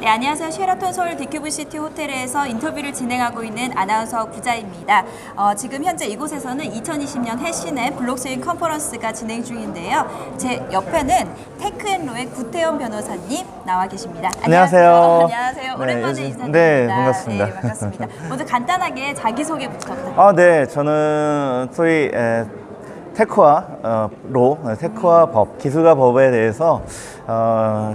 네, 안녕하세요. 쉐라톤 서울 디큐브시티 호텔에서 인터뷰를 진행하고 있는 아나운서 구자입니다. 지금 현재 이곳에서는 2020년 해신의 블록체인 컨퍼런스가 진행 중인데요. 제 옆에는 테크앤로의 구태현 변호사님 나와 계십니다. 안녕하세요. 안녕하세요. 오랜만에 인사드립니다. 네, 반갑습니다. 네, 반갑습니다. 먼저 간단하게 자기소개 부탁드립니다. 네, 저는 소위 테크와 테크와 법, 기술과 법에 대해서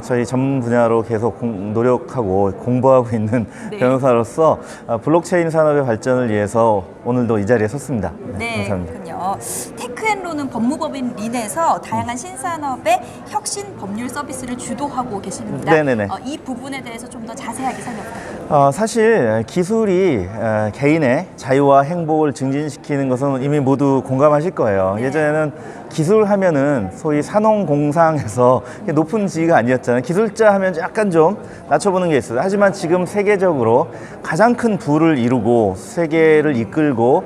저희 전문 분야로 계속 노력하고 공부하고 있는 네. 변호사로서 블록체인 산업의 발전을 위해서 오늘도 이 자리에 섰습니다. 네, 감사합니다. 그렇군요. 테크앤로는 법무법인 린에서 다양한 신산업의 혁신 법률 서비스를 주도하고 계십니다. 네네네. 이 부분에 대해서 좀 더 자세하게 설명 부탁드립니다. 사실 기술이 개인의 자유와 행복을 증진시키는 것은 이미 모두 공감하실 거예요. 네. 예전에는 기술 하면은 소위 산업공상에서 높은 지위가 아니었잖아요. 기술자 하면 약간 좀 낮춰보는 게 있어요. 하지만 지금 세계적으로 가장 큰 부를 이루고 세계를 이끌고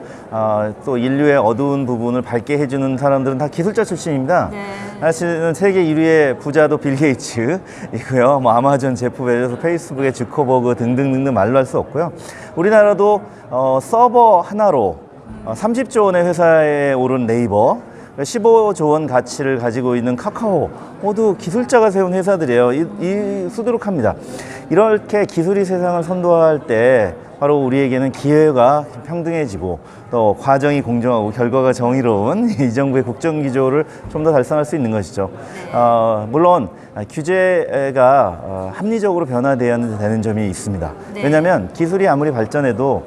또 인류의 어두운 부분을 밝게 해주는 사람들은 다 기술자 출신입니다. 네. 사실은 세계 1위의 부자도 빌 게이츠이고요. 뭐 아마존 제프 베조스, 페이스북의 주커버그 등등등등 말로 할 수 없고요. 우리나라도 서버 하나로 30조 원의 회사에 오른 네이버, 15조 원 가치를 가지고 있는 카카오 모두 기술자가 세운 회사들이에요. 이 수두룩합니다. 이렇게 기술이 세상을 선도할 때 바로 우리에게는 기회가 평등해지고 또 과정이 공정하고 결과가 정의로운 이 정부의 국정기조를 좀 더 달성할 수 있는 것이죠. 물론 규제가 합리적으로 변화돼야 되는 점이 있습니다. 네. 왜냐하면 기술이 아무리 발전해도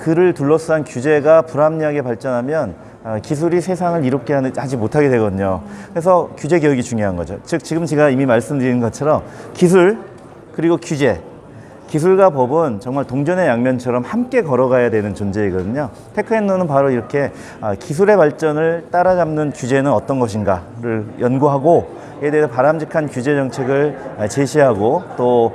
그를 둘러싼 규제가 불합리하게 발전하면 기술이 세상을 이롭게 하지 못하게 되거든요. 그래서 규제 개혁이 중요한 거죠. 즉 지금 제가 이미 말씀드린 것처럼 기술 그리고 규제, 기술과 법은 정말 동전의 양면처럼 함께 걸어가야 되는 존재이거든요. 테크앤로는 바로 이렇게 기술의 발전을 따라잡는 규제는 어떤 것인가를 연구하고 이에 대해서 바람직한 규제 정책을 제시하고 또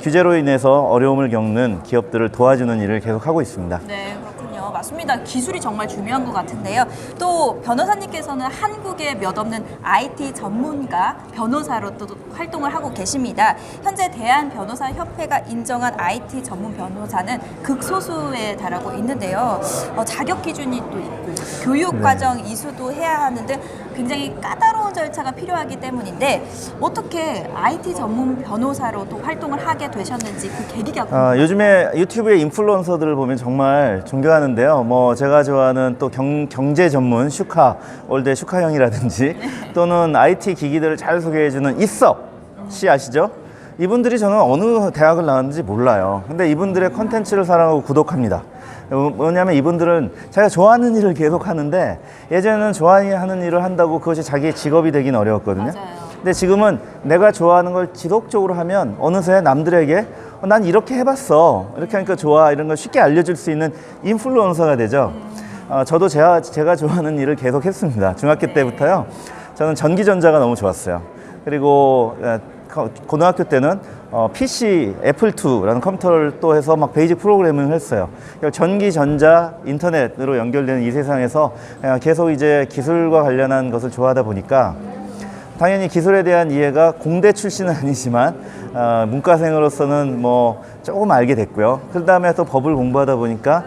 규제로 인해서 어려움을 겪는 기업들을 도와주는 일을 계속하고 있습니다. 네, 그렇군요. 맞습니다. 기술이 정말 중요한 것 같은데요. 또 변호사님께서는 한국에 몇 없는 IT 전문가 변호사로 또 활동을 하고 계십니다. 현재 대한변호사협회가 인정한 IT 전문 변호사는 극소수에 달하고 있는데요. 자격 기준이 또 있고 교육과정 이수도 해야 하는 등 굉장히 까다로운 절차가 필요하기 때문인데 어떻게 IT 전문 변호사로 또 활동을 하게 되셨는지 그 계기가 궁금합니다. 요즘에 유튜브의 인플루언서들을 보면 정말 존경하는데요. 뭐 제가 좋아하는 또 경제 전문 슈카, 올드 슈카 형이라든지 또는 IT 기기들을 잘 소개해주는 이석 씨 아시죠? 이분들이 저는 어느 대학을 나왔는지 몰라요. 근데 이분들의 컨텐츠를 사랑하고 구독합니다. 뭐냐면 이분들은 자기가 좋아하는 일을 계속 하는데 예전에는 좋아하는 일을 한다고 그것이 자기의 직업이 되긴 어려웠거든요. 맞아요. 근데 지금은 내가 좋아하는 걸 지속적으로 하면 어느새 남들에게 난 이렇게 해봤어, 이렇게 하니까 좋아, 이런 걸 쉽게 알려줄 수 있는 인플루언서가 되죠. 저도 제가 좋아하는 일을 계속 했습니다. 중학교 때부터요. 저는 전기전자가 너무 좋았어요. 그리고 고등학교 때는 PC 애플2라는 컴퓨터를 또 해서 막 베이직 프로그래밍을 했어요. 전기, 전자, 인터넷으로 연결되는 이 세상에서 계속 이제 기술과 관련한 것을 좋아하다 보니까 당연히 기술에 대한 이해가 공대 출신은 아니지만 문과생으로서는 뭐 조금 알게 됐고요. 그 다음에 또 법을 공부하다 보니까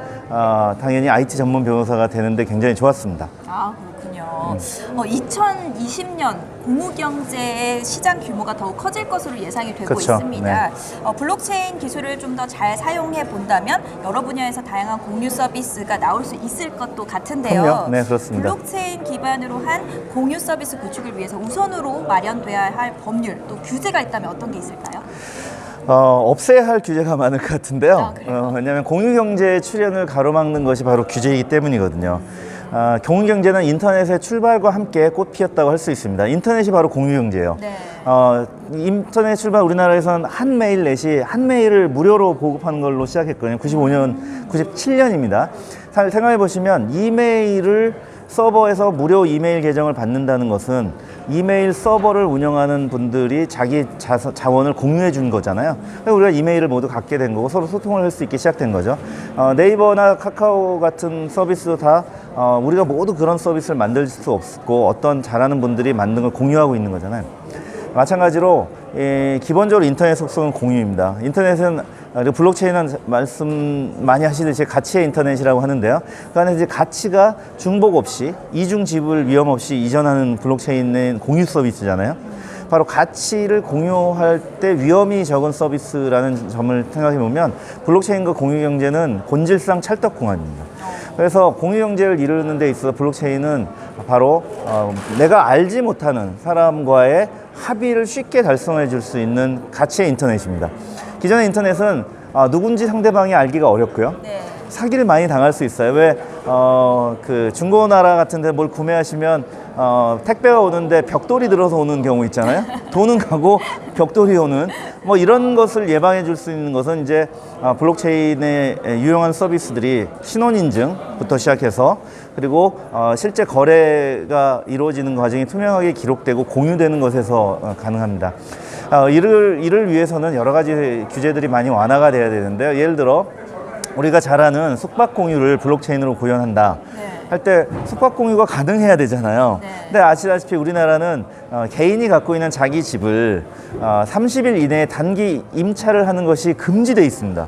당연히 IT 전문 변호사가 되는데 굉장히 좋았습니다. 아, 그렇군요. 2020년 공유경제의 시장 규모가 더욱 커질 것으로 예상이 되고 그쵸, 있습니다. 블록체인 기술을 좀 더 잘 사용해 본다면 여러 분야에서 다양한 공유 서비스가 나올 수 있을 것도 같은데요. 그럼요. 네, 그렇습니다. 블록체인 기반으로 한 공유 서비스 구축을 위해서 우선으로 마련돼야 할 법률 또 규제가 있다면 어떤 게 있을까요? 없애야 할 규제가 많을 것 같은데요. 그래요? 왜냐하면 공유경제의 출현을 가로막는 것이 바로 규제이기 때문이거든요. 공유경제는 인터넷의 출발과 함께 꽃 피었다고 할 수 있습니다. 인터넷이 바로 공유경제예요. 네. 인터넷 출발 우리나라에서는 한메일넷이 한메일을 무료로 보급하는 걸로 시작했거든요. 97년입니다. 생각해 보시면 이메일을 서버에서 무료 이메일 계정을 받는다는 것은 이메일 서버를 운영하는 분들이 자기 자원을 공유해 준 거잖아요. 그래서 우리가 이메일을 모두 갖게 된 거고 서로 소통을 할 수 있게 시작된 거죠. 네이버나 카카오 같은 서비스도 다 우리가 모두 그런 서비스를 만들 수 없고 어떤 잘하는 분들이 만든 걸 공유하고 있는 거잖아요. 마찬가지로 기본적으로 인터넷 속성은 공유입니다. 인터넷은 그리고 블록체인은 말씀 많이 하시듯이 가치의 인터넷이라고 하는데요. 그 안에 이제 가치가 중복 없이 이중 지불 위험 없이 이전하는 블록체인은 공유 서비스잖아요. 바로 가치를 공유할 때 위험이 적은 서비스라는 점을 생각해 보면 블록체인과 공유 경제는 본질상 찰떡궁합입니다. 그래서 공유 경제를 이루는 데 있어서 블록체인은 바로 내가 알지 못하는 사람과의 합의를 쉽게 달성해 줄 수 있는 가치의 인터넷입니다. 기존의 인터넷은 누군지 상대방이 알기가 어렵고요. 네. 사기를 많이 당할 수 있어요. 왜, 그 중고나라 같은 데 뭘 구매하시면, 택배가 오는데 벽돌이 들어서 오는 경우 있잖아요. 돈은 가고 벽돌이 오는, 뭐 이런 것을 예방해 줄 수 있는 것은 이제, 블록체인의 유용한 서비스들이 신원인증부터 시작해서 그리고 실제 거래가 이루어지는 과정이 투명하게 기록되고 공유되는 것에서 가능합니다. 이를 위해서는 여러 가지 규제들이 많이 완화가 돼야 되는데요. 예를 들어, 우리가 잘 아는 숙박 공유를 블록체인으로 구현한다 할 때 숙박 공유가 가능해야 되잖아요. 근데 아시다시피 우리나라는 개인이 갖고 있는 자기 집을 30일 이내에 단기 임차를 하는 것이 금지되어 있습니다.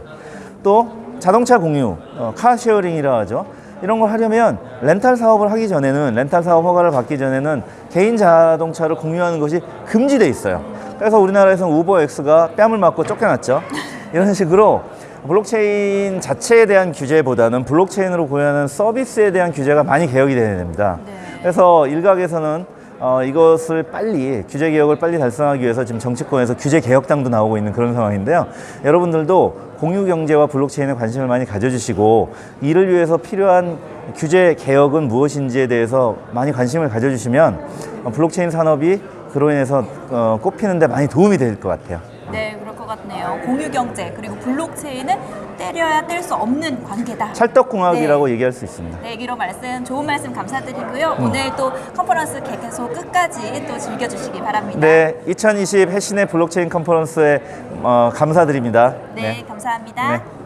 또 자동차 공유, 카쉐어링이라고 하죠. 이런 걸 하려면 렌탈 사업을 하기 전에는, 렌탈 사업 허가를 받기 전에는 개인 자동차를 공유하는 것이 금지되어 있어요. 그래서 우리나라에서는 우버엑스가 뺨을 맞고 쫓겨났죠. 이런 식으로 블록체인 자체에 대한 규제보다는 블록체인으로 구현하는 서비스에 대한 규제가 많이 개혁이 되어야 됩니다. 그래서 일각에서는 이것을 빨리, 규제 개혁을 빨리 달성하기 위해서 지금 정치권에서 규제 개혁당도 나오고 있는 그런 상황인데요. 여러분들도 공유 경제와 블록체인에 관심을 많이 가져주시고 이를 위해서 필요한 규제 개혁은 무엇인지에 대해서 많이 관심을 가져주시면 블록체인 산업이 그로 인해서 꽃피는 데 많이 도움이 될 것 같아요. 네, 그럴 것 같네요. 공유 경제 그리고 블록체인은 때려야 뗄 수 없는 관계다. 찰떡궁합이라고 얘기할 수 있습니다. 네, 이런 말씀, 좋은 말씀 감사드리고요. 오늘 또 컨퍼런스 계속 끝까지 또 즐겨주시기 바랍니다. 네, 2020 해신의 블록체인 컨퍼런스에 감사드립니다. 네, 감사합니다. 네.